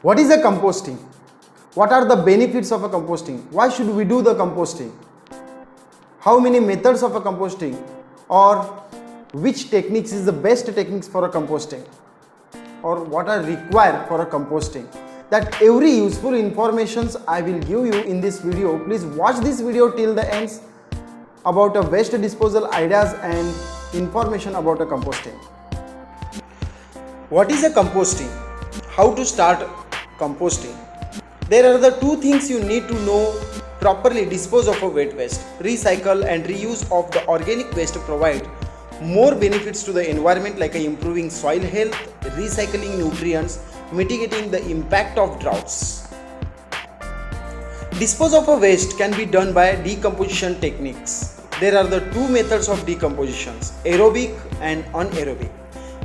What is a composting? What are the benefits of a composting? Why should we do the composting? How many methods of a composting, or which techniques is the best techniques for a composting, or what are required for a composting? That every useful informations I will give you in this video. Please watch this video till the end about a waste disposal ideas and information about a composting. What is a composting? How to start composting? There are the two things you need to know: properly dispose of a wet waste. Recycle and reuse of the organic waste provide more benefits to the environment, like improving soil health, recycling nutrients, mitigating the impact of droughts. Dispose of a waste can be done by decomposition techniques. There are the two methods of decompositions: aerobic and anaerobic.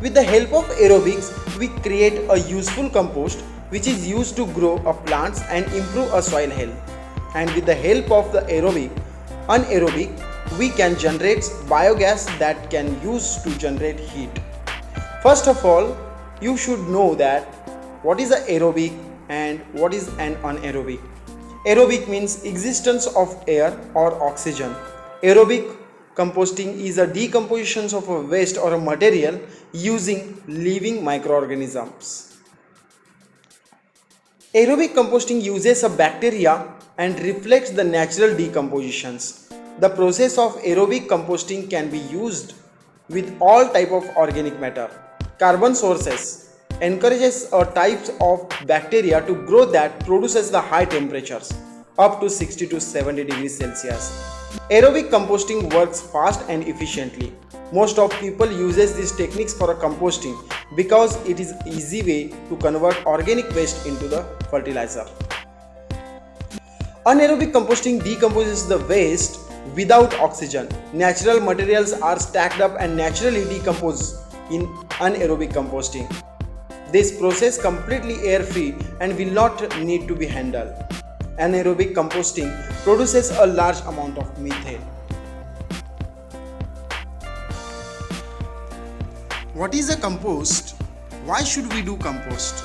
With the help of aerobics, we create a useful compost which is used to grow plants and improve soil health. And with the help of the anaerobic, we can generate biogas that can use to generate heat. First of all, you should know that what is an aerobic and what is an anaerobic. Aerobic means existence of air or oxygen. Aerobic composting is a decomposition of a waste or a material using living microorganisms. Aerobic composting uses a bacteria and reflects the natural decompositions. The process of aerobic composting can be used with all type of organic matter. Carbon sources encourages a types of bacteria to grow that produces the high temperatures up to 60 to 70 degrees Celsius. Aerobic composting works fast and efficiently. Most of people uses these techniques for a composting because it is easy way to convert organic waste into the fertilizer. Anaerobic composting decomposes the waste without oxygen. Natural materials are stacked up and naturally decompose in anaerobic composting. This process completely air-free and will not need to be handled. Anaerobic composting produces a large amount of methane. What is a compost? Why should we do compost?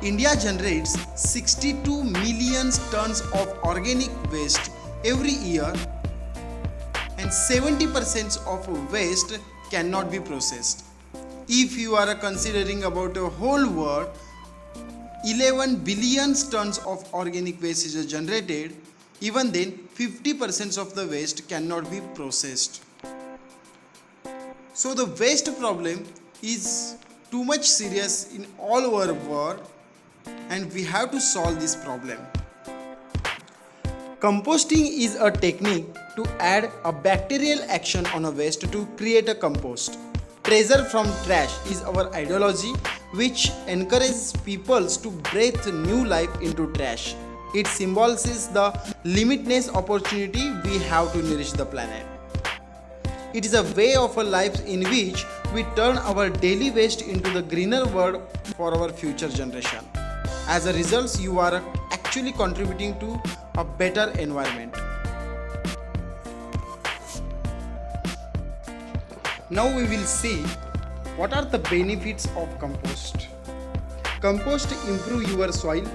India generates 62 million tons of organic waste every year, and 70% of waste cannot be processed. If you are considering about the whole world, 11 billion tons of organic waste is generated. Even then, 50% of the waste cannot be processed. So the waste problem is too much serious in all over world, and we have to solve this problem. Composting is a technique to add a bacterial action on a waste to create a compost. Treasure from trash is our ideology, which encourages people to breathe new life into trash. It symbolizes the limitless opportunity we have to nourish the planet. It is a way of a life in which we turn our daily waste into the greener world for our future generation. As a result, you are actually contributing to a better environment. Now we will see what are the benefits of compost. Compost improves your soil.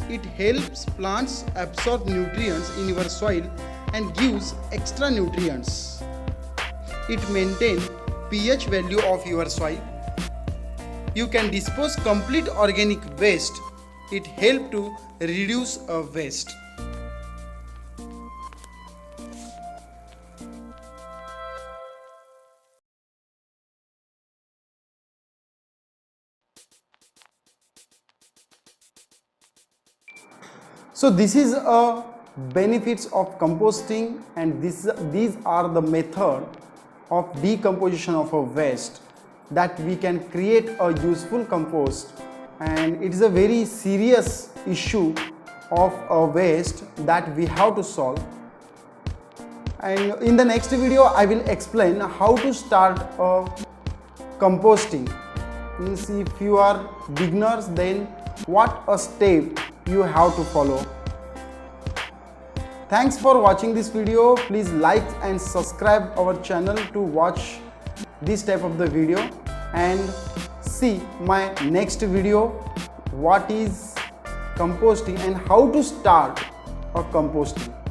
It helps plants absorb nutrients in your soil and gives extra nutrients. It maintains pH value of your soil. You can dispose complete organic waste. It helps to reduce waste. So this is a benefits of composting, and these are the method of decomposition of a waste that we can create a useful compost. And it is a very serious issue of a waste that we have to solve. And in the next video I will explain how to start composting. Means if you are beginners, then what a step you have to follow. Thanks for watching this video. Please like and subscribe our channel to watch this type of the video, and see see my next video, what is composting and how to start a composting.